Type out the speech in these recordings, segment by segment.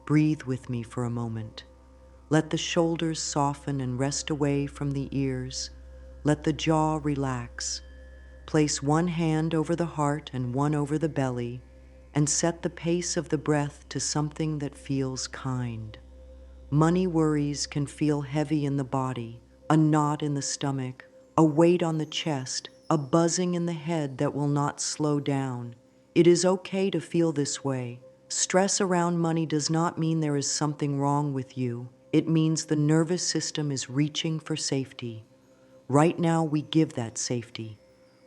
Breathe with me for a moment. Let the shoulders soften and rest away from the ears. Let the jaw relax. Place one hand over the heart and one over the belly, and set the pace of the breath to something that feels kind. Money worries can feel heavy in the body, a knot in the stomach, a weight on the chest, a buzzing in the head that will not slow down. It is okay to feel this way. Stress around money does not mean there is something wrong with you. It means the nervous system is reaching for safety. Right now, we give that safety.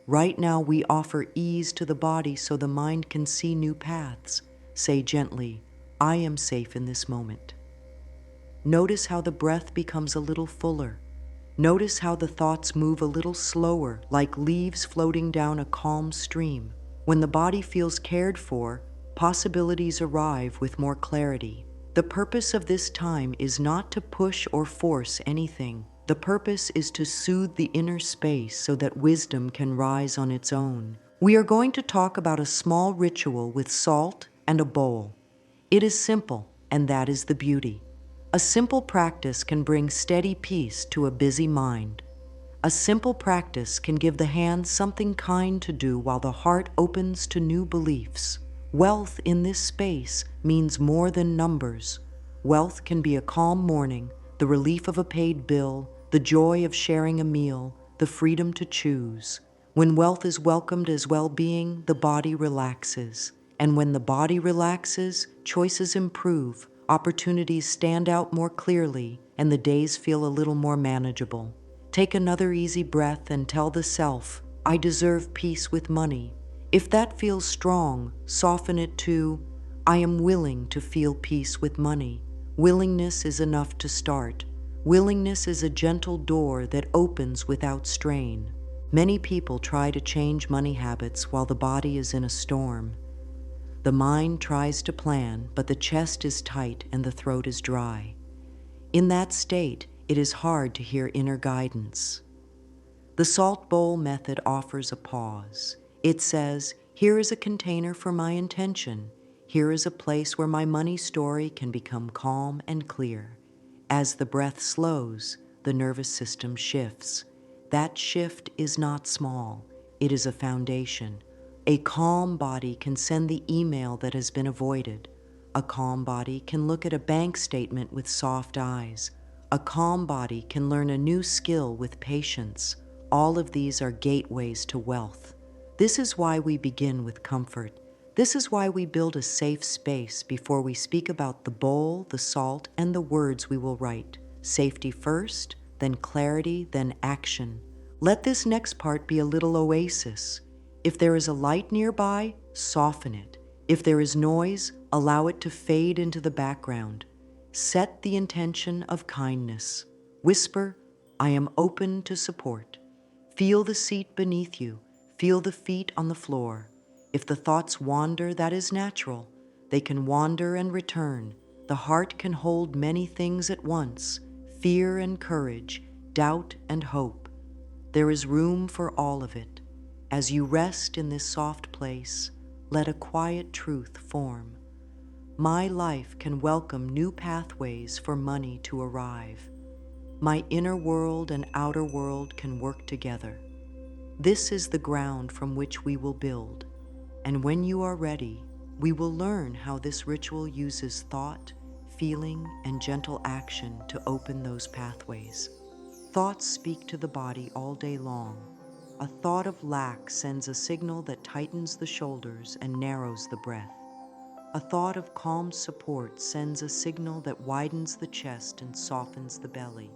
Right now, we offer ease to the body so the mind can see new paths. Say gently, I am safe in this moment. Notice how the breath becomes a little fuller. Notice how the thoughts move a little slower, like leaves floating down a calm stream. When the body feels cared for, possibilities arrive with more clarity. The purpose of this time is not to push or force anything. The purpose is to soothe the inner space so that wisdom can rise on its own. We are going to talk about a small ritual with salt and a bowl. It is simple, and that is the beauty. A simple practice can bring steady peace to a busy mind. A simple practice can give the hands something kind to do while the heart opens to new beliefs. Wealth in this space means more than numbers. Wealth can be a calm morning, the relief of a paid bill, the joy of sharing a meal, the freedom to choose. When wealth is welcomed as well-being, the body relaxes. And when the body relaxes, choices improve, opportunities stand out more clearly, and the days feel a little more manageable. Take another easy breath and tell the self, I deserve peace with money. If that feels strong, soften it to, I am willing to feel peace with money. Willingness is enough to start. Willingness is a gentle door that opens without strain. Many people try to change money habits while the body is in a storm. The mind tries to plan, but the chest is tight and the throat is dry. In that state, it is hard to hear inner guidance. The salt bowl method offers a pause. It says, here is a container for my intention. Here is a place where my money story can become calm and clear. As the breath slows, the nervous system shifts. That shift is not small. It is a foundation. A calm body can send the email that has been avoided. A calm body can look at a bank statement with soft eyes. A calm body can learn a new skill with patience. All of these are gateways to wealth. This is why we begin with comfort. This is why we build a safe space before we speak about the bowl, the salt, and the words we will write. Safety first, then clarity, then action. Let this next part be a little oasis. If there is a light nearby, soften it. If there is noise, allow it to fade into the background. Set the intention of kindness. Whisper, I am open to support. Feel the seat beneath you. Feel the feet on the floor. If the thoughts wander, that is natural. They can wander and return. The heart can hold many things at once, fear and courage, doubt and hope. There is room for all of it. As you rest in this soft place, let a quiet truth form. My life can welcome new pathways for money to arrive. My inner world and outer world can work together. This is the ground from which we will build. And when you are ready, we will learn how this ritual uses thought, feeling, and gentle action to open those pathways. Thoughts speak to the body all day long. A thought of lack sends a signal that tightens the shoulders and narrows the breath. A thought of calm support sends a signal that widens the chest and softens the belly.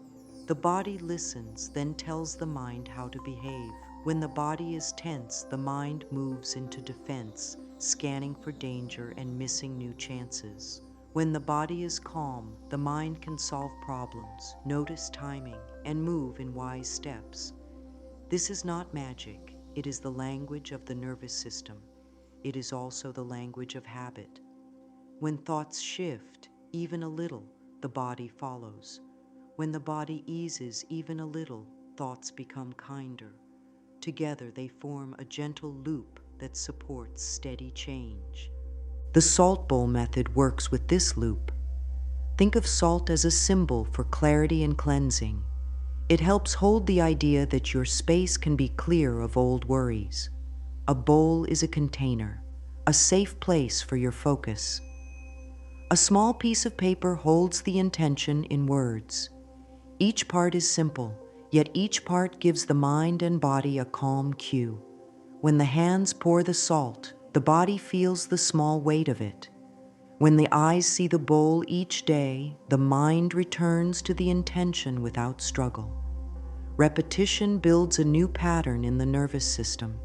The body listens, then tells the mind how to behave. When the body is tense, the mind moves into defense, scanning for danger and missing new chances. When the body is calm, the mind can solve problems, notice timing, and move in wise steps. This is not magic. It is the language of the nervous system. It is also the language of habit. When thoughts shift, even a little, the body follows. When the body eases even a little, thoughts become kinder. Together they form a gentle loop that supports steady change. The salt bowl method works with this loop. Think of salt as a symbol for clarity and cleansing. It helps hold the idea that your space can be clear of old worries. A bowl is a container, a safe place for your focus. A small piece of paper holds the intention in words. Each part is simple, yet each part gives the mind and body a calm cue. When the hands pour the salt, the body feels the small weight of it. When the eyes see the bowl each day, the mind returns to the intention without struggle. Repetition builds a new pattern in the nervous system.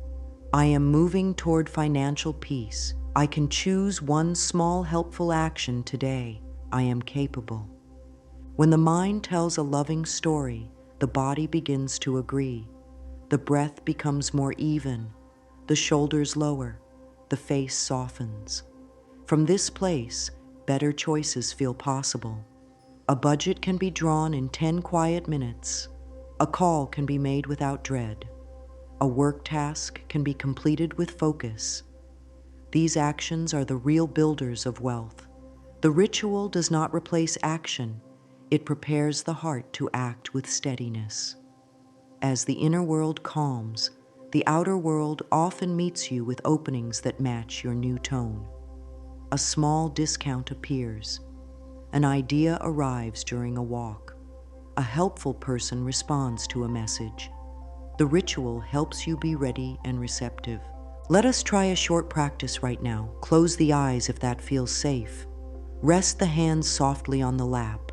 I am moving toward financial peace. I can choose one small helpful action today. I am capable. When the mind tells a loving story, the body begins to agree. The breath becomes more even, the shoulders lower, the face softens. From this place, better choices feel possible. A budget can be drawn in 10 quiet minutes. A call can be made without dread. A work task can be completed with focus. These actions are the real builders of wealth. The ritual does not replace action. It prepares the heart to act with steadiness. As the inner world calms, the outer world often meets you with openings that match your new tone. A small discount appears. An idea arrives during a walk. A helpful person responds to a message. The ritual helps you be ready and receptive. Let us try a short practice right now. Close the eyes if that feels safe. Rest the hands softly on the lap.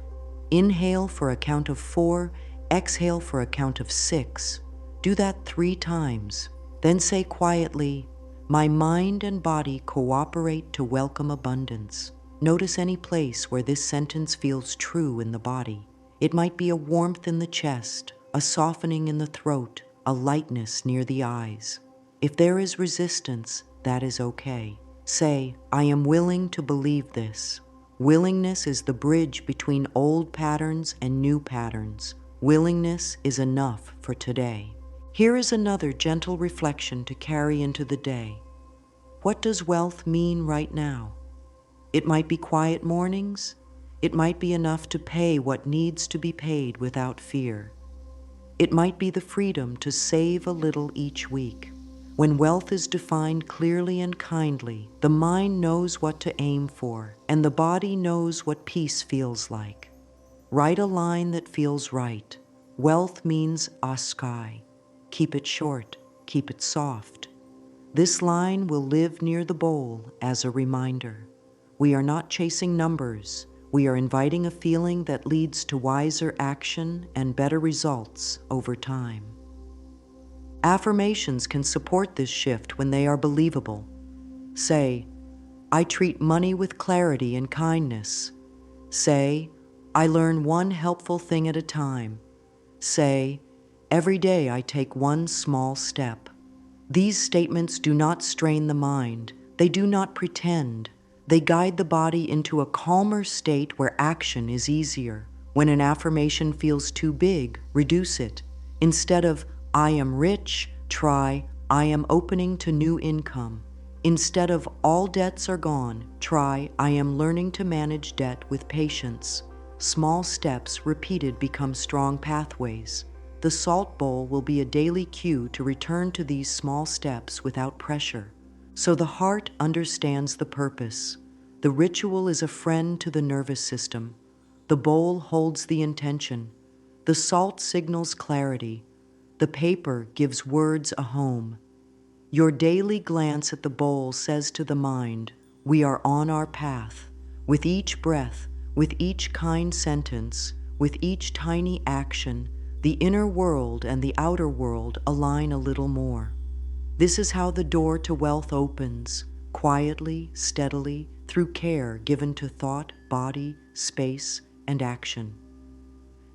Inhale for a count of 4, exhale for a count of 6. Do that 3 times. Then say quietly, "My mind and body cooperate to welcome abundance." Notice any place where this sentence feels true in the body. It might be a warmth in the chest, a softening in the throat, a lightness near the eyes. If there is resistance, that is okay. Say, "I am willing to believe this." Willingness is the bridge between old patterns and new patterns. Willingness is enough for today. Here is another gentle reflection to carry into the day. What does wealth mean right now? It might be quiet mornings. It might be enough to pay what needs to be paid without fear. It might be the freedom to save a little each week. When wealth is defined clearly and kindly, the mind knows what to aim for, and the body knows what peace feels like. Write a line that feels right. Wealth means askai. Keep it short, keep it soft. This line will live near the bowl as a reminder. We are not chasing numbers. We are inviting a feeling that leads to wiser action and better results over time. Affirmations can support this shift when they are believable. Say, "I treat money with clarity and kindness." Say, "I learn one helpful thing at a time." Say, "Every day I take one small step." These statements do not strain the mind. They do not pretend. They guide the body into a calmer state where action is easier. When an affirmation feels too big, reduce it. Instead of, "I am rich," try, "I am opening to new income." Instead of, "All debts are gone," try, "I am learning to manage debt with patience." Small steps repeated become strong pathways. The salt bowl will be a daily cue to return to these small steps without pressure. So the heart understands the purpose. The ritual is a friend to the nervous system. The bowl holds the intention. The salt signals clarity. The paper gives words a home. Your daily glance at the bowl says to the mind, "We are on our path." With each breath, with each kind sentence, with each tiny action, the inner world and the outer world align a little more. This is how the door to wealth opens, quietly, steadily, through care given to thought, body, space, and action.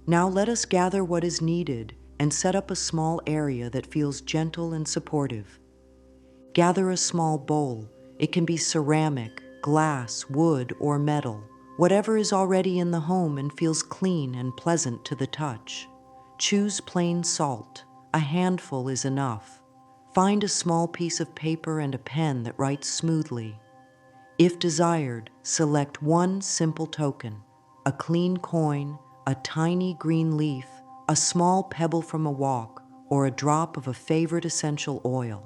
Now let us gather what is needed and set up a small area that feels gentle and supportive. Gather a small bowl. It can be ceramic, glass, wood, or metal. Whatever is already in the home and feels clean and pleasant to the touch. Choose plain salt. A handful is enough. Find a small piece of paper and a pen that writes smoothly. If desired, select one simple token. a clean coin, a tiny green leaf, a small pebble from a walk, or a drop of a favorite essential oil.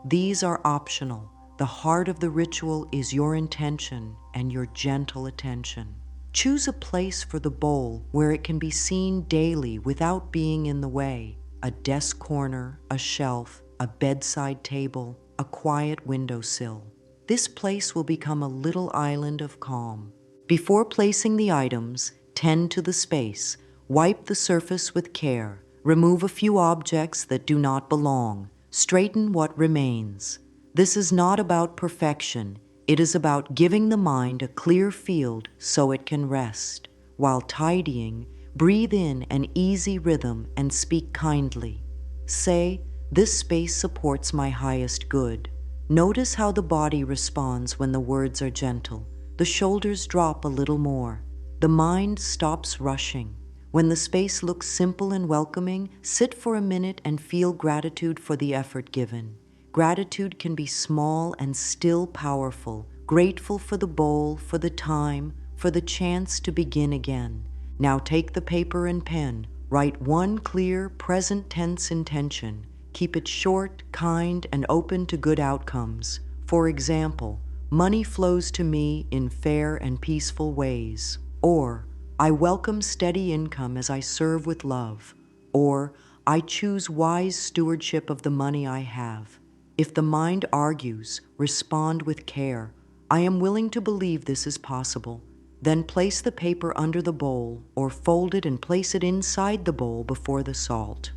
These are optional. The heart of the ritual is your intention and your gentle attention. Choose a place for the bowl where it can be seen daily without being in the way. A desk corner, a shelf, a bedside table, a quiet windowsill. This place will become a little island of calm. Before placing the items, tend to the space. Wipe the surface with care. Remove a few objects that do not belong. Straighten what remains. This is not about perfection. It is about giving the mind a clear field so it can rest. While tidying, breathe in an easy rhythm and speak kindly. Say, "This space supports my highest good." Notice how the body responds when the words are gentle. The shoulders drop a little more. The mind stops rushing. When the space looks simple and welcoming, sit for a minute and feel gratitude for the effort given. Gratitude can be small and still powerful. Grateful for the bowl, for the time, for the chance to begin again. Now take the paper and pen. Write one clear, present tense intention. Keep it short, kind, and open to good outcomes. For example, money flows to me in fair and peaceful ways. Or, I welcome steady income as I serve with love. Or, I choose wise stewardship of the money I have. If the mind argues, respond with care. I am willing to believe this is possible. Then place the paper under the bowl or fold it and place it inside the bowl before the salt.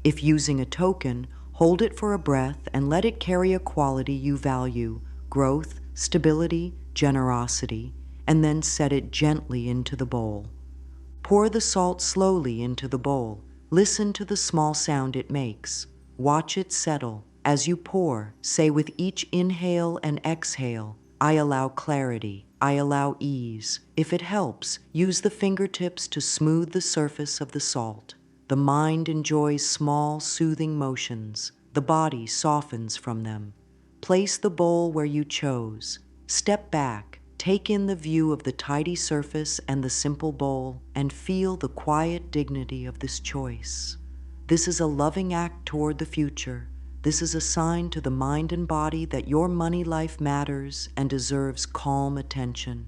If using a token, hold it for a breath and let it carry a quality you value, growth, stability, generosity, and then set it gently into the bowl. Pour the salt slowly into the bowl. Listen to the small sound it makes. Watch it settle. As you pour, say with each inhale and exhale, "I allow clarity, I allow ease." If it helps, use the fingertips to smooth the surface of the salt. The mind enjoys small, soothing motions. The body softens from them. Place the bowl where you chose. Step back, take in the view of the tidy surface and the simple bowl, and feel the quiet dignity of this choice. This is a loving act toward the future. This is a sign to the mind and body that your money life matters and deserves calm attention.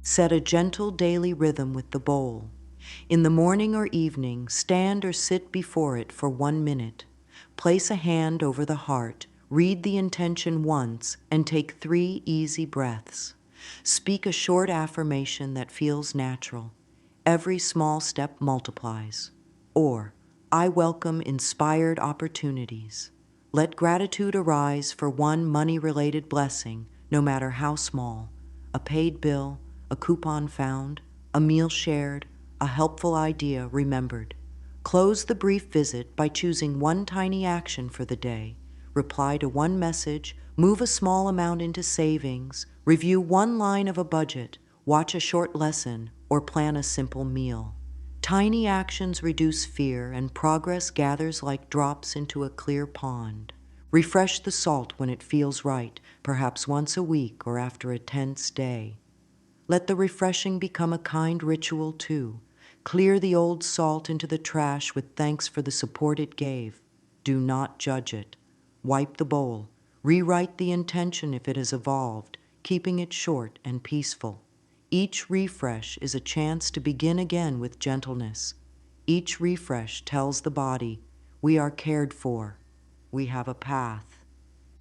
Set a gentle daily rhythm with the bowl. In the morning or evening, stand or sit before it for 1 minute. Place a hand over the heart, read the intention once, and take 3 easy breaths. Speak a short affirmation that feels natural. Every small step multiplies. Or, I welcome inspired opportunities. Let gratitude arise for one money-related blessing, no matter how small. A paid bill, a coupon found, a meal shared, a helpful idea remembered. Close the brief visit by choosing one tiny action for the day. Reply to one message, move a small amount into savings, review one line of a budget, watch a short lesson, or plan a simple meal. Tiny actions reduce fear, and progress gathers like drops into a clear pond. Refresh the salt when it feels right, perhaps once a week or after a tense day. Let the refreshing become a kind ritual too. Clear the old salt into the trash with thanks for the support it gave. Do not judge it. Wipe the bowl. Rewrite the intention if it has evolved, keeping it short and peaceful. Each refresh is a chance to begin again with gentleness. Each refresh tells the body, we are cared for. We have a path.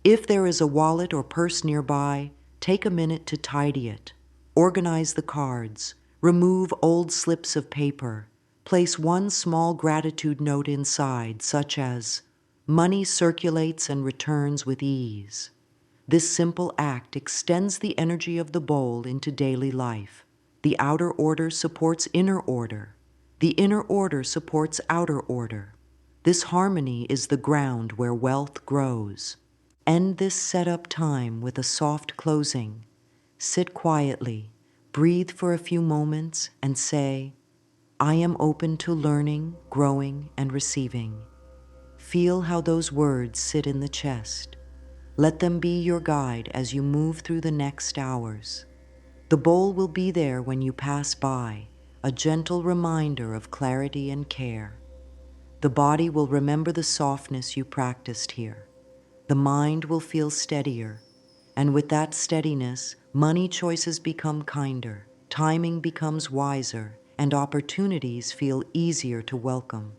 If there is a wallet or purse nearby, take a minute to tidy it. Organize the cards. Remove old slips of paper. Place one small gratitude note inside, such as, money circulates and returns with ease. This simple act extends the energy of the bowl into daily life. The outer order supports inner order. The inner order supports outer order. This harmony is the ground where wealth grows. End this setup time with a soft closing. Sit quietly, breathe for a few moments, and say, I am open to learning, growing, and receiving. Feel how those words sit in the chest. Let them be your guide as you move through the next hours. The bowl will be there when you pass by, a gentle reminder of clarity and care. The body will remember the softness you practiced here. The mind will feel steadier, and with that steadiness, money choices become kinder, timing becomes wiser, and opportunities feel easier to welcome.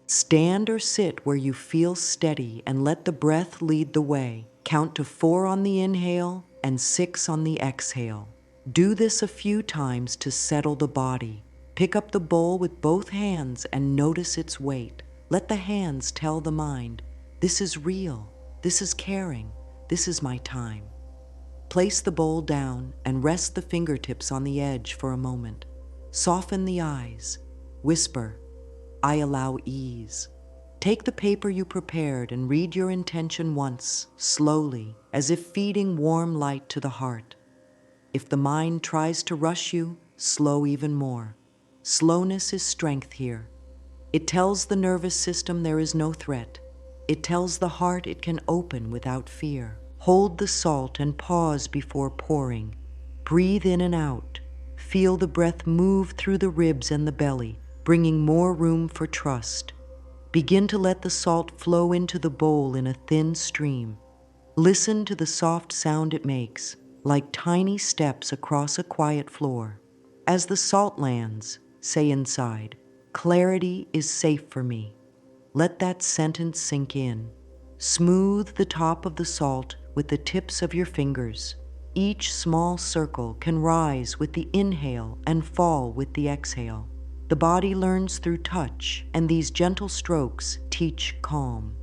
Stand or sit where you feel steady and let the breath lead the way. Count to 4 on the inhale and 6 on the exhale. Do this a few times to settle the body. Pick up the bowl with both hands and notice its weight. Let the hands tell the mind, this is real, this is caring, this is my time. Place the bowl down and rest the fingertips on the edge for a moment. Soften the eyes. Whisper, I allow ease. Take the paper you prepared and read your intention once, slowly, as if feeding warm light to the heart. If the mind tries to rush you, slow even more. Slowness is strength here. It tells the nervous system there is no threat. It tells the heart it can open without fear. Hold the salt and pause before pouring. Breathe in and out. Feel the breath move through the ribs and the belly, bringing more room for trust. Begin to let the salt flow into the bowl in a thin stream. Listen to the soft sound it makes, like tiny steps across a quiet floor. As the salt lands, say inside, clarity is safe for me. Let that sentence sink in. Smooth the top of the salt with the tips of your fingers. Each small circle can rise with the inhale and fall with the exhale. The body learns through touch, and these gentle strokes teach calm.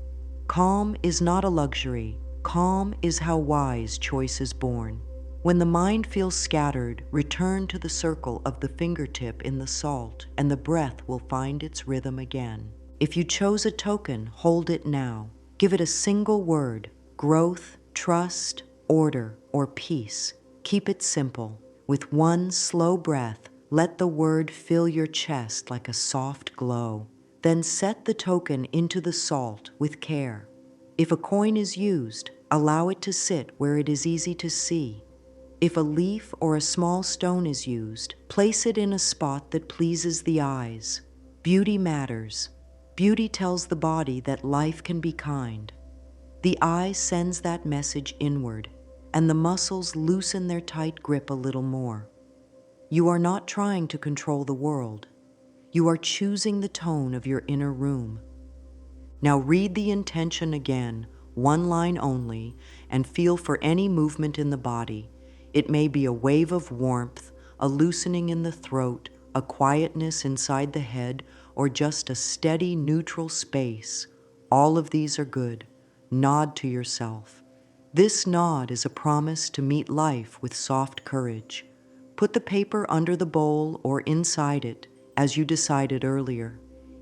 Calm is not a luxury. Calm is how wise choice is born. When the mind feels scattered, return to the circle of the fingertip in the salt, and the breath will find its rhythm again. If you chose a token, hold it now. Give it a single word: growth, trust, order, or peace. Keep it simple. With one slow breath, let the word fill your chest like a soft glow. Then set the token into the salt with care. If a coin is used, allow it to sit where it is easy to see. If a leaf or a small stone is used, place it in a spot that pleases the eyes. Beauty matters. Beauty tells the body that life can be kind. The eye sends that message inward, and the muscles loosen their tight grip a little more. You are not trying to control the world. You are choosing the tone of your inner room. Now read the intention again, one line only, and feel for any movement in the body. It may be a wave of warmth, a loosening in the throat, a quietness inside the head, or just a steady, neutral space. All of these are good. Nod to yourself. This nod is a promise to meet life with soft courage. Put the paper under the bowl or inside it, as you decided earlier.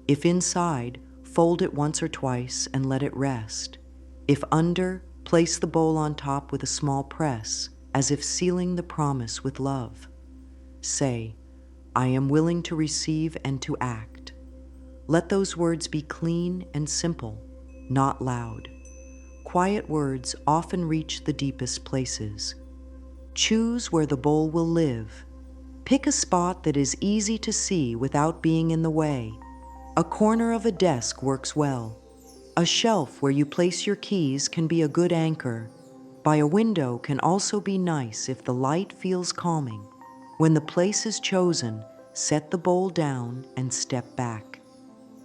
If inside, fold it once or twice and let it rest. If under, place the bowl on top with a small press, as if sealing the promise with love. Say, I am willing to receive and to act. Let those words be clean and simple, not loud. Quiet words often reach the deepest places. Choose where the bowl will live. Pick a spot that is easy to see without being in the way. A corner of a desk works well. A shelf where you place your keys can be a good anchor. By a window can also be nice if the light feels calming. When the place is chosen, set the bowl down and step back.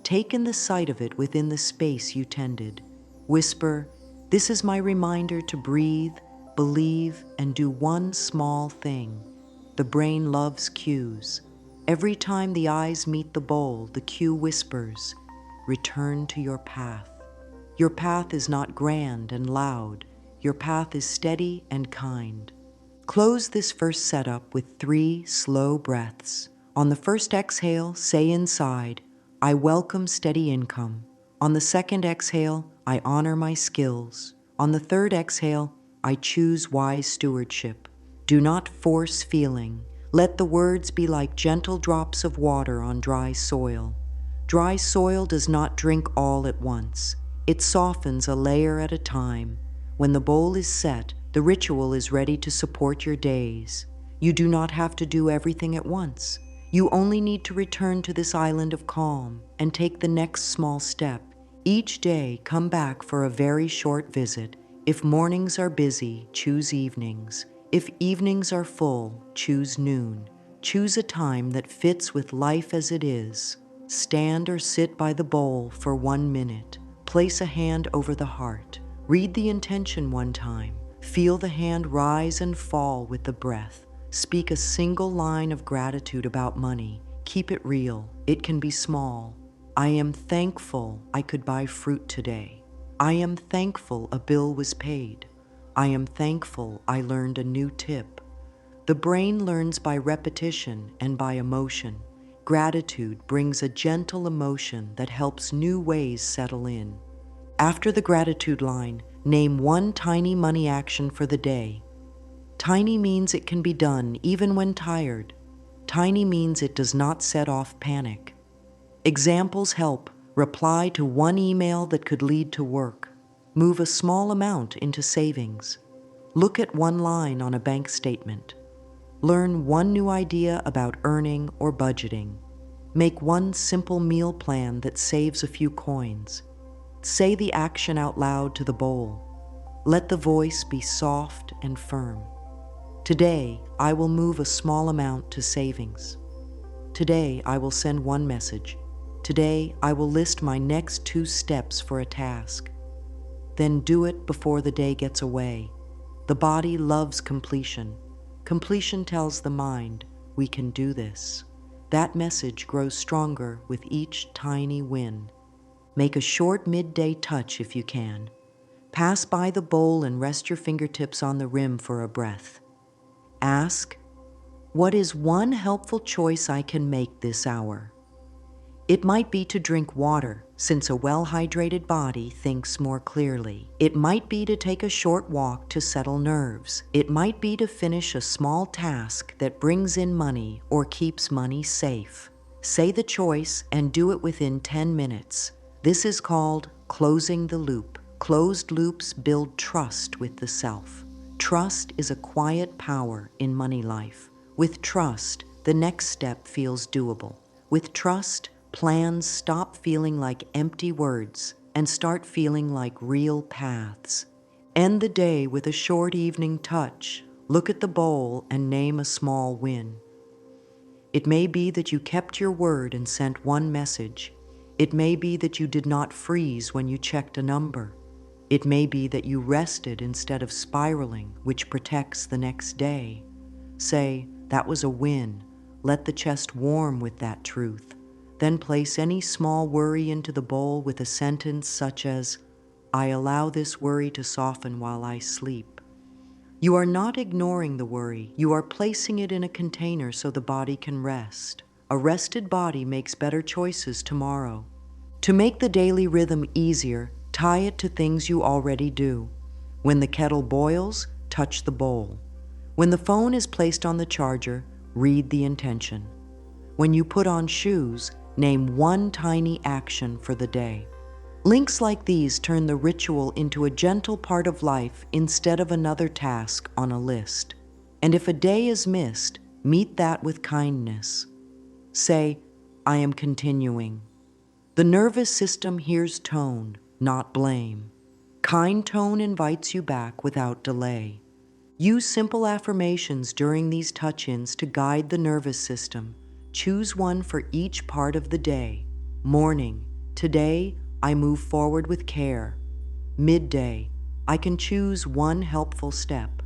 Take in the sight of it within the space you tended. Whisper, this is my reminder to breathe, believe, and do one small thing. The brain loves cues. Every time the eyes meet the bowl, the cue whispers, return to your path. Your path is not grand and loud. Your path is steady and kind. Close this first setup with 3 slow breaths. On the first exhale, say inside, I welcome steady income. On the second exhale, I honor my skills. On the third exhale, I choose wise stewardship. Do not force feeling. Let the words be like gentle drops of water on dry soil. Dry soil does not drink all at once. It softens a layer at a time. When the bowl is set, the ritual is ready to support your days. You do not have to do everything at once. You only need to return to this island of calm and take the next small step. Each day, come back for a very short visit. If mornings are busy, choose evenings. If evenings are full, choose noon. Choose a time that fits with life as it is. Stand or sit by the bowl for 1 minute. Place a hand over the heart. Read the intention one time. Feel the hand rise and fall with the breath. Speak a single line of gratitude about money. Keep it real. It can be small. I am thankful I could buy fruit today. I am thankful a bill was paid. I am thankful I learned a new tip. The brain learns by repetition and by emotion. Gratitude brings a gentle emotion that helps new ways settle in. After the gratitude line, name one tiny money action for the day. Tiny means it can be done even when tired. Tiny means it does not set off panic. Examples help. Reply to one email that could lead to work. Move a small amount into savings. Look at one line on a bank statement. Learn one new idea about earning or budgeting. Make one simple meal plan that saves a few coins. Say the action out loud to the bowl. Let the voice be soft and firm. Today, I will move a small amount to savings. Today, I will send one message. Today, I will list my next 2 steps for a task. Then do it before the day gets away. The body loves completion. Completion tells the mind, we can do this. That message grows stronger with each tiny win. Make a short midday touch if you can. Pass by the bowl and rest your fingertips on the rim for a breath. Ask, what is one helpful choice I can make this hour? It might be to drink water, since a well-hydrated body thinks more clearly. It might be to take a short walk to settle nerves. It might be to finish a small task that brings in money or keeps money safe. Say the choice and do it within 10 minutes. This is called closing the loop. Closed loops build trust with the self. Trust is a quiet power in money life. With trust, the next step feels doable. With trust, plans stop feeling like empty words and start feeling like real paths. End the day with a short evening touch. Look at the bowl and name a small win. It may be that you kept your word and sent one message. It may be that you did not freeze when you checked a number. It may be that you rested instead of spiraling, which protects the next day. Say, that was a win. Let the chest warm with that truth. Then place any small worry into the bowl with a sentence such as, I allow this worry to soften while I sleep. You are not ignoring the worry. You are placing it in a container so the body can rest. A rested body makes better choices tomorrow. To make the daily rhythm easier, tie it to things you already do. When the kettle boils, touch the bowl. When the phone is placed on the charger, read the intention. When you put on shoes, name one tiny action for the day. Links like these turn the ritual into a gentle part of life instead of another task on a list. And if a day is missed, meet that with kindness. Say, I am continuing. The nervous system hears tone, not blame. Kind tone invites you back without delay. Use simple affirmations during these touch-ins to guide the nervous system. Choose one for each part of the day. Morning, today I move forward with care. Midday, I can choose one helpful step.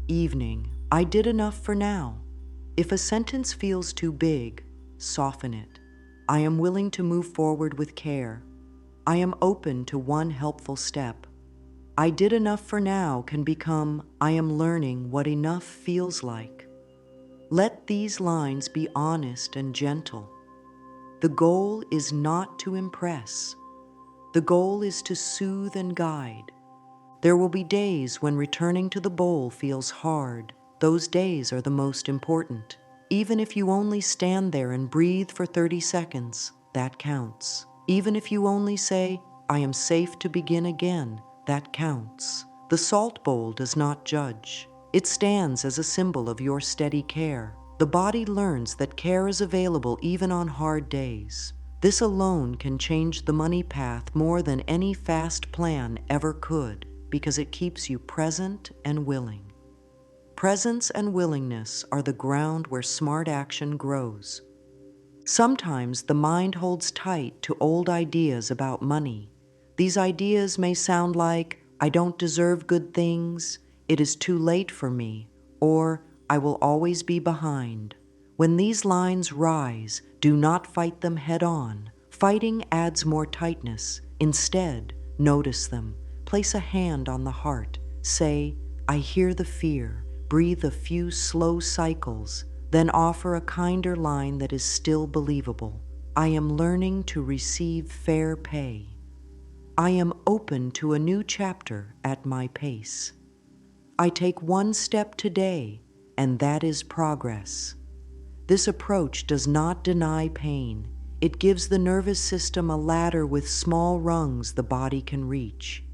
Evening, I did enough for now. If a sentence feels too big, soften it. I am willing to move forward with care. I am open to one helpful step. I did enough for now can become, I am learning what enough feels like. Let these lines be honest and gentle. The goal is not to impress. The goal is to soothe and guide. There will be days when returning to the bowl feels hard. Those days are the most important. Even if you only stand there and breathe for 30 seconds, that counts. Even if you only say, I am safe to begin again, that counts. The salt bowl does not judge. It stands as a symbol of your steady care. The body learns that care is available even on hard days. This alone can change the money path more than any fast plan ever could, because it keeps you present and willing. Presence and willingness are the ground where smart action grows. Sometimes the mind holds tight to old ideas about money. These ideas may sound like, "I don't deserve good things," "it is too late for me," or "I will always be behind." When these lines rise, do not fight them head on. Fighting adds more tightness. Instead, notice them. Place a hand on the heart. Say, "I hear the fear." Breathe a few slow cycles, then offer a kinder line that is still believable. "I am learning to receive fair pay. I am open to a new chapter at my pace. I take one step today, and that is progress." This approach does not deny pain. It gives the nervous system a ladder with small rungs the body can reach.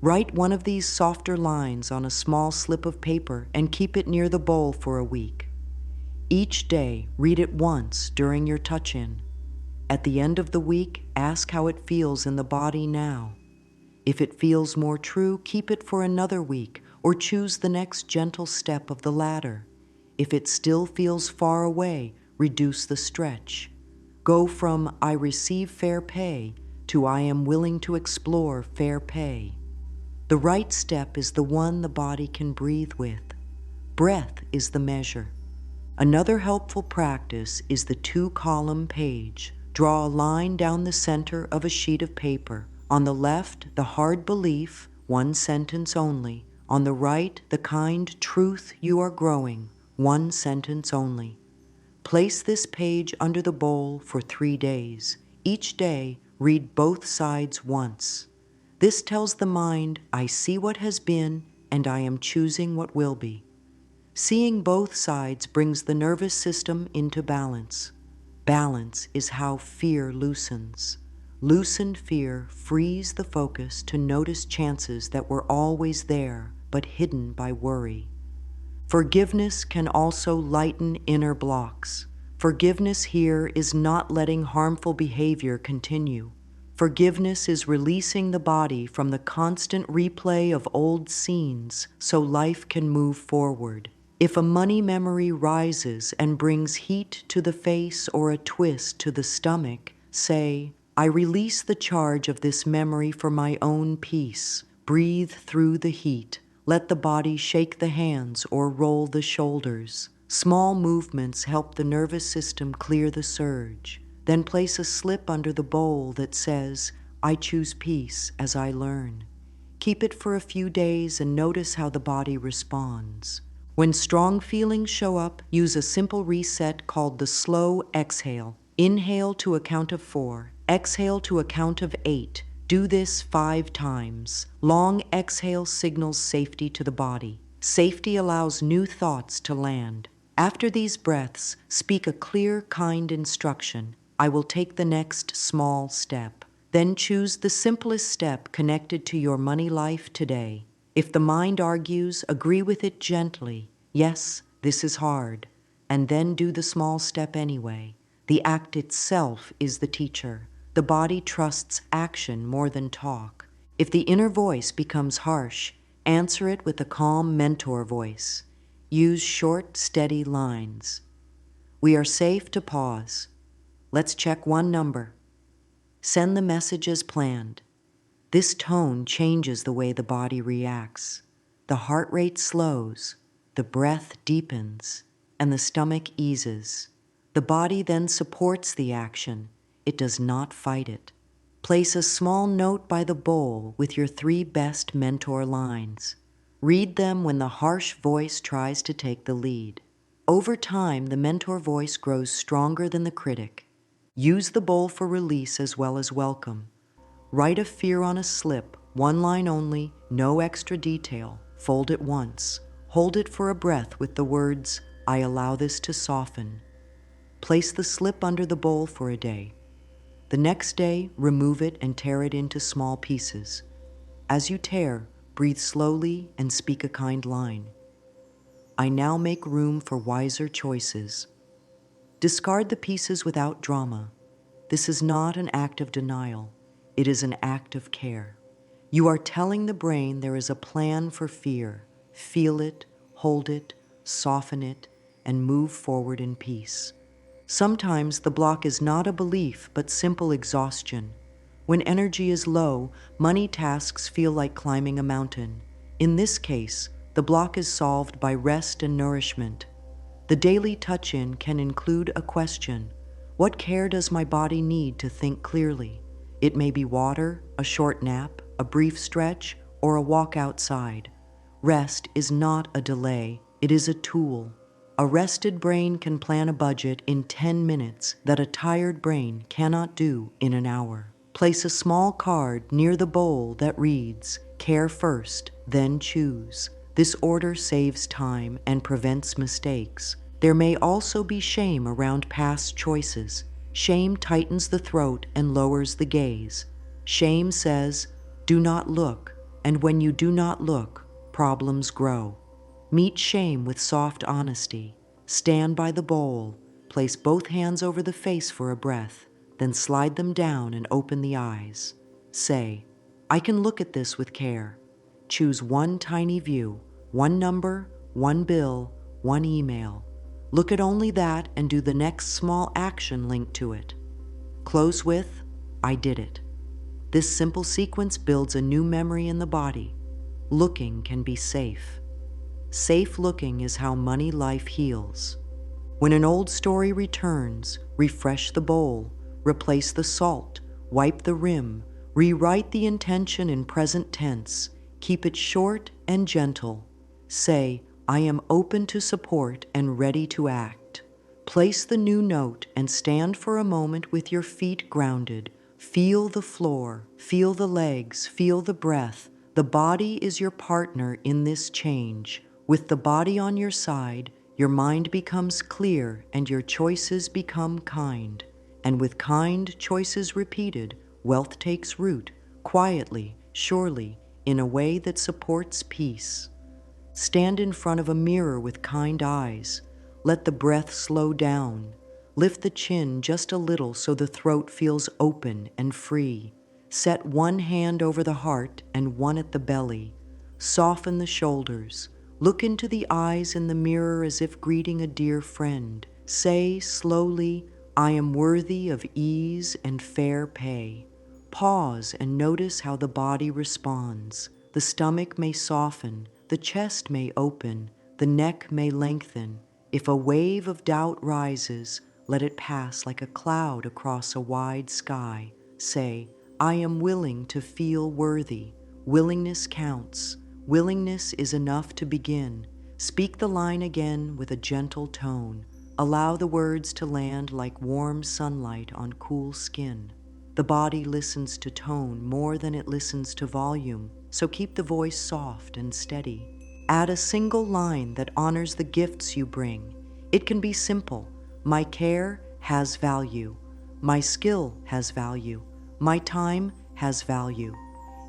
Write one of these softer lines on a small slip of paper and keep it near the bowl for a week. Each day, read it once during your touch-in. At the end of the week, ask how it feels in the body now. If it feels more true, keep it for another week or choose the next gentle step of the ladder. If it still feels far away, reduce the stretch. Go from "I receive fair pay" to "I am willing to explore fair pay." The right step is the one the body can breathe with. Breath is the measure. Another helpful practice is the two-column page. Draw a line down the center of a sheet of paper. On the left, the hard belief, one sentence only. On the right, the kind truth you are growing, one sentence only. Place this page under the bowl for 3 days. Each day, read both sides once. This tells the mind, "I see what has been, and I am choosing what will be." Seeing both sides brings the nervous system into balance. Balance is how fear loosens. Loosened fear frees the focus to notice chances that were always there, but hidden by worry. Forgiveness can also lighten inner blocks. Forgiveness here is not letting harmful behavior continue. Forgiveness is releasing the body from the constant replay of old scenes so life can move forward. If a money memory rises and brings heat to the face or a twist to the stomach, say, "I release the charge of this memory for my own peace." Breathe through the heat. Let the body shake the hands or roll the shoulders. Small movements help the nervous system clear the surge. Then place a slip under the bowl that says, "I choose peace as I learn." Keep it for a few days and notice how the body responds. When strong feelings show up, use a simple reset called the slow exhale. Inhale to a count of 4. Exhale to a count of 8. Do this 5 times. Long exhale signals safety to the body. Safety allows new thoughts to land. After these breaths, speak a clear, kind instruction. "I will take the next small step." Then choose the simplest step connected to your money life today. If the mind argues, agree with it gently. "Yes, this is hard." And then do the small step anyway. The act itself is the teacher. The body trusts action more than talk. If the inner voice becomes harsh, answer it with a calm mentor voice. Use short, steady lines. "We are safe to pause. Let's check one number." Send the message as planned. This tone changes the way the body reacts. The heart rate slows, the breath deepens, and the stomach eases. The body then supports the action. It does not fight it. Place a small note by the bowl with your 3 best mentor lines. Read them when the harsh voice tries to take the lead. Over time, the mentor voice grows stronger than the critic. Use the bowl for release as well as welcome. Write a fear on a slip, 1 line only, no extra detail. Fold it once. Hold it for a breath with the words, "I allow this to soften." Place the slip under the bowl for a day. The next day, remove it and tear it into small pieces. As you tear, breathe slowly and speak a kind line. I now make room for wiser choices. Discard the pieces without drama. This is not an act of denial. It is an act of care. You are telling the brain there is a plan for fear. Feel it, hold it, soften it, and move forward in peace. Sometimes the block is not a belief, but simple exhaustion. When energy is low, money tasks feel like climbing a mountain. In this case, the block is solved by rest and nourishment. The daily touch-in can include a question. What care does my body need to think clearly? It may be water, a short nap, a brief stretch, or a walk outside. Rest is not a delay, it is a tool. A rested brain can plan a budget in 10 minutes that a tired brain cannot do in an hour. Place a small card near the bowl that reads, "Care first, then choose." This order saves time and prevents mistakes. There may also be shame around past choices. Shame tightens the throat and lowers the gaze. Shame says, "Do not look," and when you do not look, problems grow. Meet shame with soft honesty. Stand by the bowl, place both hands over the face for a breath, then slide them down and open the eyes. Say, "I can look at this with care." Choose one tiny view, one number, one bill, one email. Look at only that and do the next small action linked to it. Close with, "I did it." This simple sequence builds a new memory in the body. Looking can be safe. Safe looking is how money life heals. When an old story returns, refresh the bowl, replace the salt, wipe the rim, rewrite the intention in present tense, keep it short and gentle. Say, "I am open to support and ready to act." Place the new note and stand for a moment with your feet grounded. Feel the floor, feel the legs, feel the breath. The body is your partner in this change. With the body on your side, your mind becomes clear and your choices become kind. And with kind choices repeated, wealth takes root, quietly, surely, in a way that supports peace. Stand in front of a mirror with kind eyes. Let the breath slow down. Lift the chin just a little so the throat feels open and free. Set one hand over the heart and one at the belly. Soften the shoulders. Look into the eyes in the mirror as if greeting a dear friend. Say slowly, "I am worthy of ease and fair pay." Pause and notice how the body responds. The stomach may soften, the chest may open, the neck may lengthen. If a wave of doubt rises, let it pass like a cloud across a wide sky. Say, "I am willing to feel worthy." Willingness counts. Willingness is enough to begin. Speak the line again with a gentle tone. Allow the words to land like warm sunlight on cool skin. The body listens to tone more than it listens to volume, so keep the voice soft and steady. Add a single line that honors the gifts you bring. It can be simple. My care has value. My skill has value. My time has value.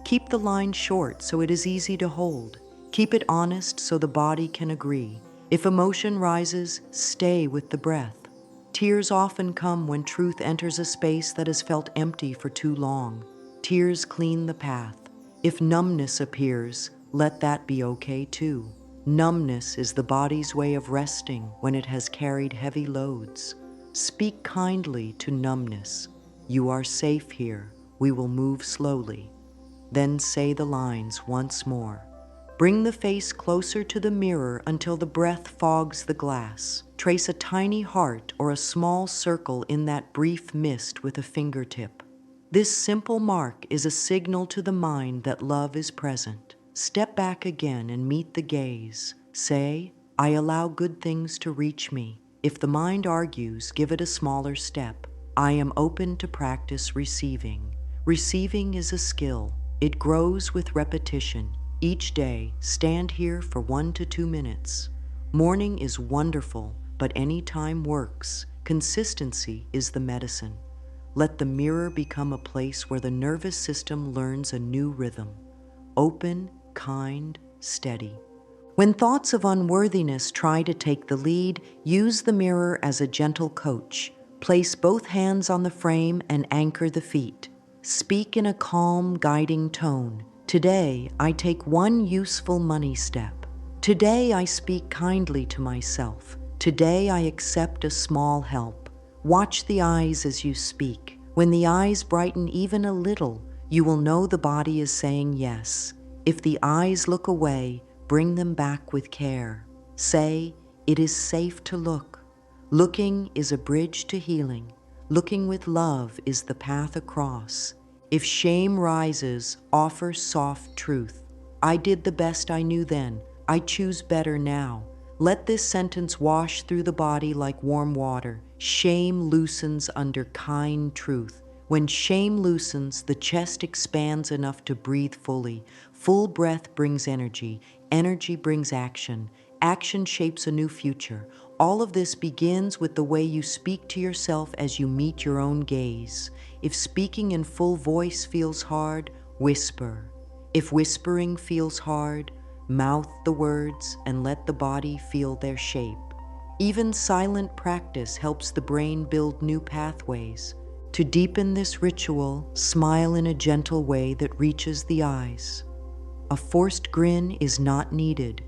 Keep the line short so it is easy to hold. Keep it honest so the body can agree. If emotion rises, stay with the breath. Tears often come when truth enters a space that has felt empty for too long. Tears clean the path. If numbness appears, let that be okay too. Numbness is the body's way of resting when it has carried heavy loads. Speak kindly to numbness. "You are safe here. We will move slowly." Then say the lines once more. Bring the face closer to the mirror until the breath fogs the glass. Trace a tiny heart or a small circle in that brief mist with a fingertip. This simple mark is a signal to the mind that love is present. Step back again and meet the gaze. Say, "I allow good things to reach me." If the mind argues, give it a smaller step. I am open to practice receiving. Receiving is a skill. It grows with repetition. Each day, stand here for 1 to 2 minutes. Morning is wonderful, but any time works. Consistency is the medicine. Let the mirror become a place where the nervous system learns a new rhythm. Open, kind, steady. When thoughts of unworthiness try to take the lead, use the mirror as a gentle coach. Place both hands on the frame and anchor the feet. Speak in a calm, guiding tone. Today, I take one useful money step. Today, I speak kindly to myself. Today, I accept a small help. Watch the eyes as you speak. When the eyes brighten even a little, you will know the body is saying yes. If the eyes look away, bring them back with care. Say, it is safe to look. Looking is a bridge to healing. Looking with love is the path across. If shame rises, offer soft truth. I did the best I knew then. I choose better now. Let this sentence wash through the body like warm water. Shame loosens under kind truth. When shame loosens, the chest expands enough to breathe fully. Full breath brings energy. Energy brings action. Action shapes a new future. All of this begins with the way you speak to yourself as you meet your own gaze. If speaking in full voice feels hard, whisper. If whispering feels hard, mouth the words and let the body feel their shape. Even silent practice helps the brain build new pathways. To deepen this ritual, smile in a gentle way that reaches the eyes. A forced grin is not needed.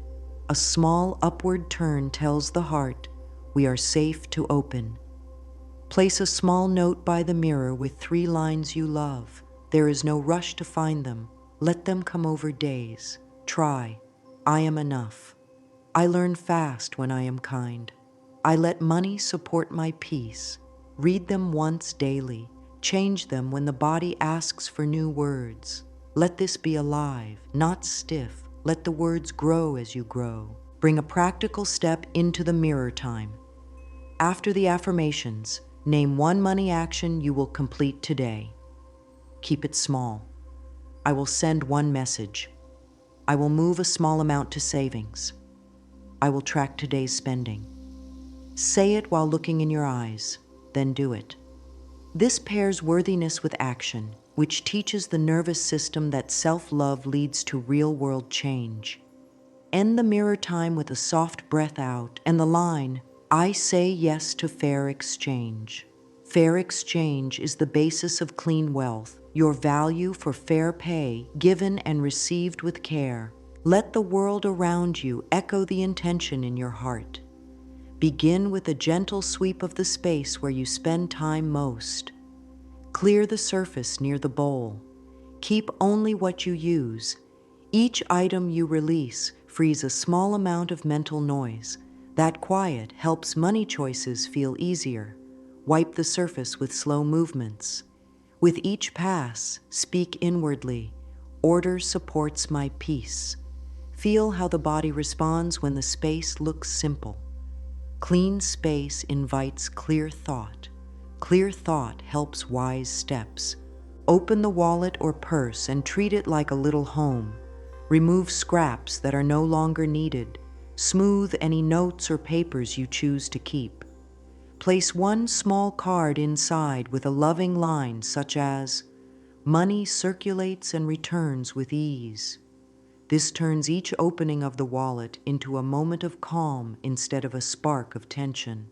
A small upward turn tells the heart, we are safe to open. Place a small note by the mirror with 3 lines you love. There is no rush to find them. Let them come over days. Try. I am enough. I learn fast when I am kind. I let money support my peace. Read them once daily. Change them when the body asks for new words. Let this be alive, not stiff. Let the words grow as you grow. Bring a practical step into the mirror time. After the affirmations, name one money action you will complete today. Keep it small. I will send one message. I will move a small amount to savings. I will track today's spending. Say it while looking in your eyes, then do it. This pairs worthiness with action, which teaches the nervous system that self-love leads to real-world change. End the mirror time with a soft breath out and the line, I say yes to fair exchange. Fair exchange is the basis of clean wealth, your value for fair pay, given and received with care. Let the world around you echo the intention in your heart. Begin with a gentle sweep of the space where you spend time most. Clear the surface near the bowl. Keep only what you use. Each item you release frees a small amount of mental noise. That quiet helps money choices feel easier. Wipe the surface with slow movements. With each pass, speak inwardly. Order supports my peace. Feel how the body responds when the space looks simple. Clean space invites clear thought. Clear thought helps wise steps. Open the wallet or purse and treat it like a little home. Remove scraps that are no longer needed. Smooth any notes or papers you choose to keep. Place one small card inside with a loving line such as, money circulates and returns with ease. This turns each opening of the wallet into a moment of calm instead of a spark of tension.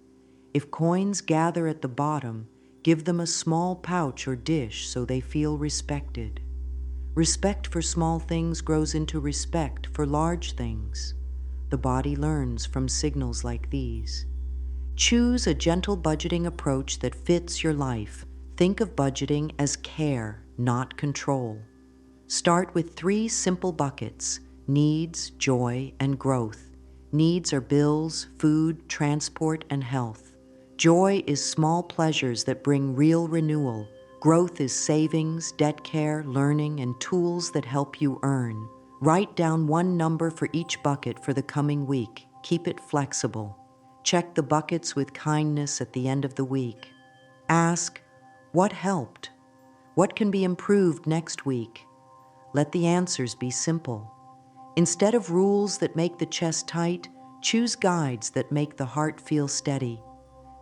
If coins gather at the bottom, give them a small pouch or dish so they feel respected. Respect for small things grows into respect for large things. The body learns from signals like these. Choose a gentle budgeting approach that fits your life. Think of budgeting as care, not control. Start with 3 simple buckets: needs, joy, and growth. Needs are bills, food, transport, and health. Joy is small pleasures that bring real renewal. Growth is savings, debt care, learning, and tools that help you earn. Write down one number for each bucket for the coming week. Keep it flexible. Check the buckets with kindness at the end of the week. Ask, what helped? What can be improved next week? Let the answers be simple. Instead of rules that make the chest tight, choose guides that make the heart feel steady.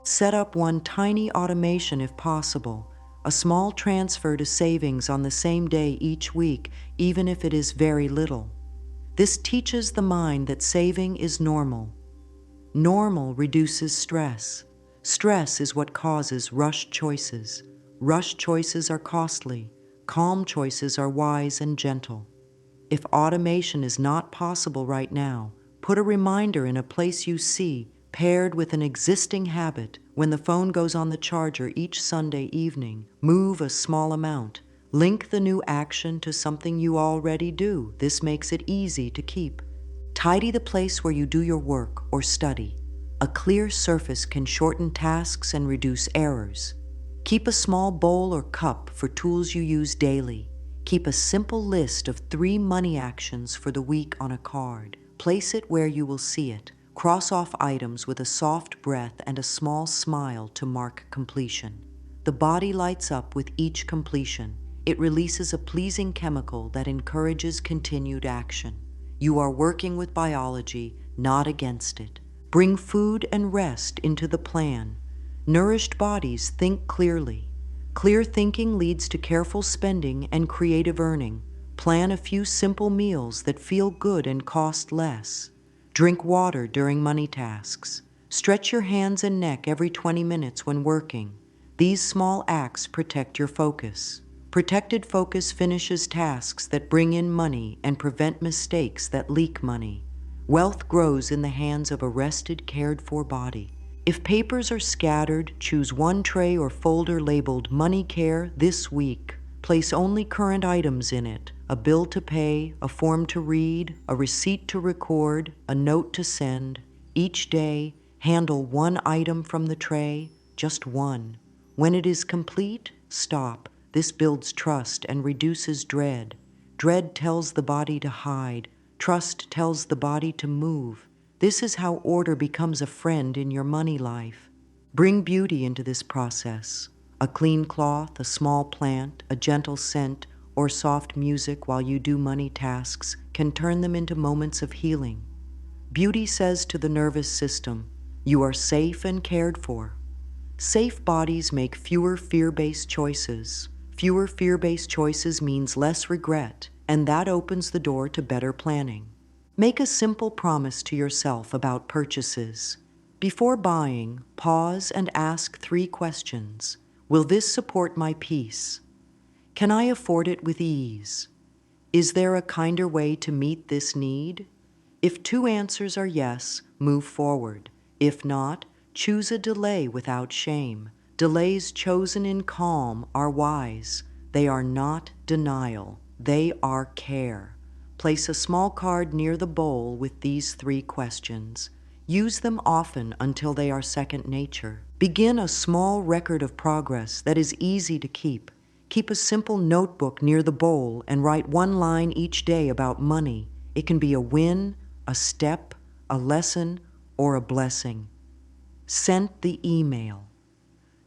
Set up one tiny automation if possible, a small transfer to savings on the same day each week, even if it is very little. This teaches the mind that saving is normal. Normal reduces stress. Stress is what causes rushed choices. Rushed choices are costly. Calm choices are wise and gentle. If automation is not possible right now, put a reminder in a place you see, paired with an existing habit. When the phone goes on the charger each Sunday evening, move a small amount. Link the new action to something you already do. This makes it easy to keep. Tidy the place where you do your work or study. A clear surface can shorten tasks and reduce errors. Keep a small bowl or cup for tools you use daily. Keep a simple list of 3 money actions for the week on a card. Place it where you will see it. Cross off items with a soft breath and a small smile to mark completion. The body lights up with each completion. It releases a pleasing chemical that encourages continued action. You are working with biology, not against it. Bring food and rest into the plan. Nourished bodies think clearly. Clear thinking leads to careful spending and creative earning. Plan a few simple meals that feel good and cost less. Drink water during money tasks. Stretch your hands and neck every 20 minutes when working. These small acts protect your focus. Protected focus finishes tasks that bring in money and prevent mistakes that leak money. Wealth grows in the hands of a rested, cared-for body. If papers are scattered, choose one tray or folder labeled Money Care this week. Place only current items in it: a bill to pay, a form to read, a receipt to record, a note to send. Each day, handle one item from the tray, just one. When it is complete, stop. This builds trust and reduces dread. Dread tells the body to hide. Trust tells the body to move. This is how order becomes a friend in your money life. Bring beauty into this process. A clean cloth, a small plant, a gentle scent, or soft music while you do money tasks can turn them into moments of healing. Beauty says to the nervous system, you are safe and cared for. Safe bodies make fewer fear-based choices. Fewer fear-based choices means less regret, and that opens the door to better planning. Make a simple promise to yourself about purchases. Before buying, pause and ask 3 questions. Will this support my peace? Can I afford it with ease? Is there a kinder way to meet this need? If 2 answers are yes, move forward. If not, choose a delay without shame. Delays chosen in calm are wise. They are not denial. They are care. Place a small card near the bowl with these 3 questions. Use them often until they are second nature. Begin a small record of progress that is easy to keep. Keep a simple notebook near the bowl and write 1 line each day about money. It can be a win, a step, a lesson, or a blessing. Sent the email.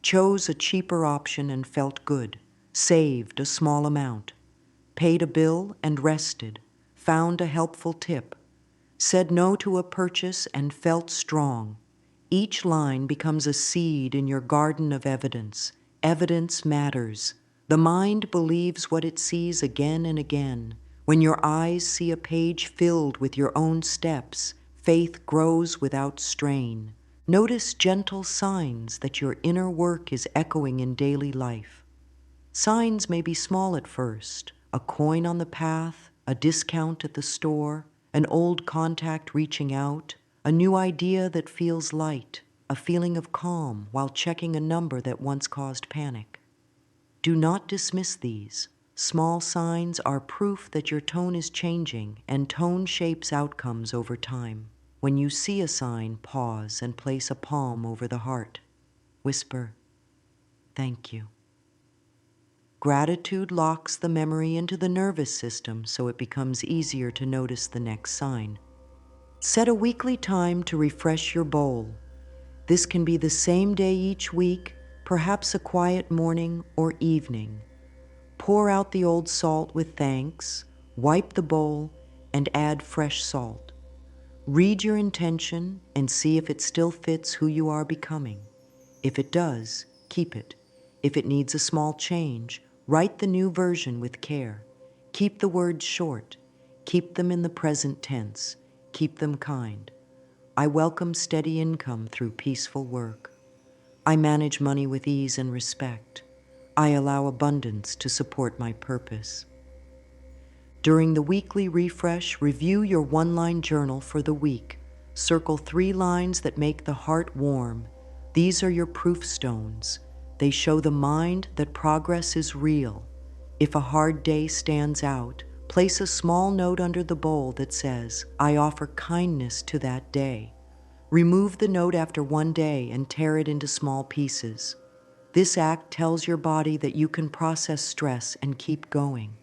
Chose a cheaper option and felt good. Saved a small amount. Paid a bill and rested. Found a helpful tip. Said no to a purchase and felt strong. Each line becomes a seed in your garden of evidence. Evidence matters. The mind believes what it sees again and again. When your eyes see a page filled with your own steps, faith grows without strain. Notice gentle signs that your inner work is echoing in daily life. Signs may be small at first: a coin on the path, a discount at the store, an old contact reaching out, a new idea that feels light, a feeling of calm while checking a number that once caused panic. Do not dismiss these. Small signs are proof that your tone is changing, and tone shapes outcomes over time. When you see a sign, pause and place a palm over the heart. Whisper, "Thank you." Gratitude locks the memory into the nervous system so it becomes easier to notice the next sign. Set a weekly time to refresh your bowl. This can be the same day each week, perhaps a quiet morning or evening. Pour out the old salt with thanks, wipe the bowl, and add fresh salt. Read your intention and see if it still fits who you are becoming. If it does, keep it. If it needs a small change, write the new version with care. Keep the words short. Keep them in the present tense. Keep them kind. I welcome steady income through peaceful work. I manage money with ease and respect. I allow abundance to support my purpose. During the weekly refresh, review your one-line journal for the week. Circle 3 lines that make the heart warm. These are your proof stones. They show the mind that progress is real. If a hard day stands out, place a small note under the bowl that says, "I offer kindness to that day." Remove the note after one day and tear it into small pieces. This act tells your body that you can process stress and keep going.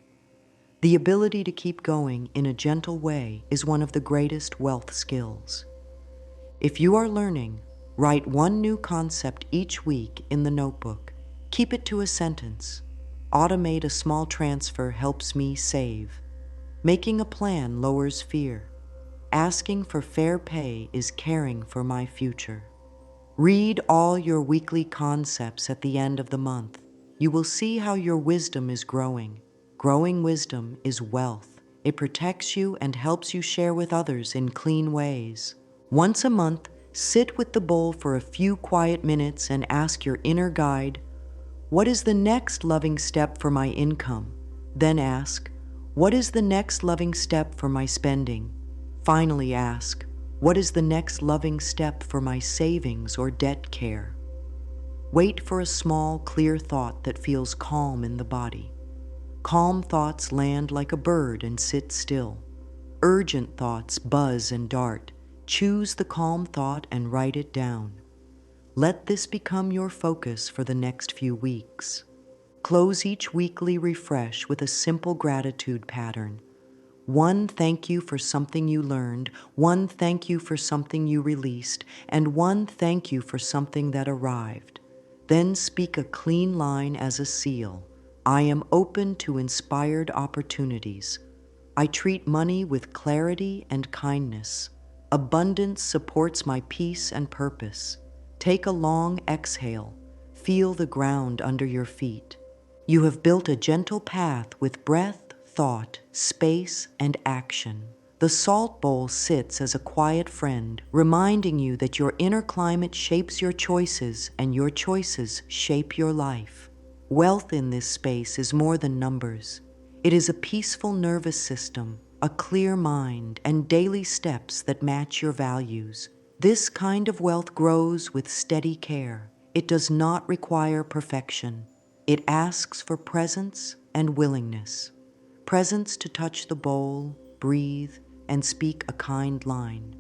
The ability to keep going in a gentle way is one of the greatest wealth skills. If you are learning, write one new concept each week in the notebook. Keep it to a sentence. Automate a small transfer helps me save. Making a plan lowers fear. Asking for fair pay is caring for my future. Read all your weekly concepts at the end of the month. You will see how your wisdom is growing. Growing wisdom is wealth. It protects you and helps you share with others in clean ways. Once a month, sit with the bowl for a few quiet minutes and ask your inner guide, "What is the next loving step for my income?" Then ask, "What is the next loving step for my spending?" Finally ask, "What is the next loving step for my savings or debt care?" Wait for a small, clear thought that feels calm in the body. Calm thoughts land like a bird and sit still. Urgent thoughts buzz and dart. Choose the calm thought and write it down. Let this become your focus for the next few weeks. Close each weekly refresh with a simple gratitude pattern. One thank you for something you learned, one thank you for something you released, and one thank you for something that arrived. Then speak a clean line as a seal. I am open to inspired opportunities. I treat money with clarity and kindness. Abundance supports my peace and purpose. Take a long exhale. Feel the ground under your feet. You have built a gentle path with breath, thought, space, and action. The salt bowl sits as a quiet friend, reminding you that your inner climate shapes your choices and your choices shape your life. Wealth in this space is more than numbers. It is a peaceful nervous system, a clear mind, and daily steps that match your values. This kind of wealth grows with steady care. It does not require perfection. It asks for presence and willingness. Presence to touch the bowl, breathe, and speak a kind line.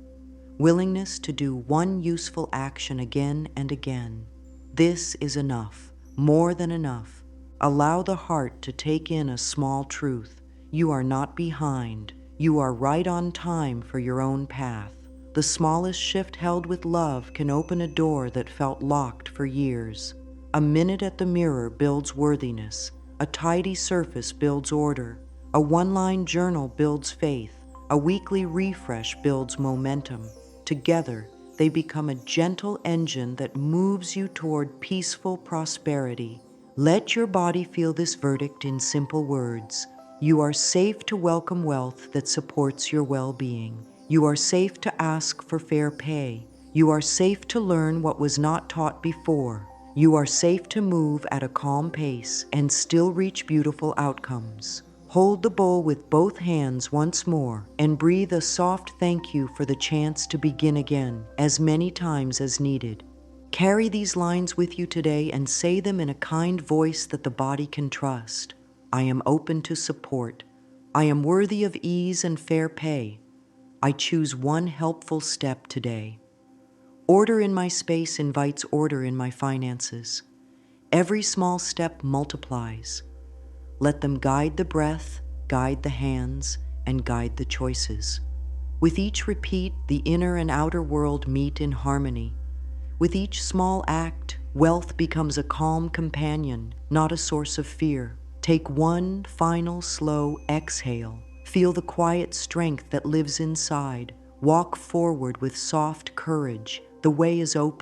Willingness to do one useful action again and again. This is enough, more than enough. Allow the heart to take in a small truth. You are not behind. You are right on time for your own path. The smallest shift held with love can open a door that felt locked for years. A minute at the mirror builds worthiness. A tidy surface builds order. A one-line journal builds faith. A weekly refresh builds momentum. Together, they become a gentle engine that moves you toward peaceful prosperity. Let your body feel this verdict in simple words. You are safe to welcome wealth that supports your well-being. You are safe to ask for fair pay. You are safe to learn what was not taught before. You are safe to move at a calm pace and still reach beautiful outcomes. Hold the bowl with both hands once more and breathe a soft thank you for the chance to begin again, as many times as needed. Carry these lines with you today and say them in a kind voice that the body can trust. I am open to support. I am worthy of ease and fair pay. I choose one helpful step today. Order in my space invites order in my finances. Every small step multiplies. Let them guide the breath, guide the hands, and guide the choices. With each repeat, the inner and outer world meet in harmony. With each small act, wealth becomes a calm companion, not a source of fear. Take one final slow exhale. Feel the quiet strength that lives inside. Walk forward with soft courage. The way is open.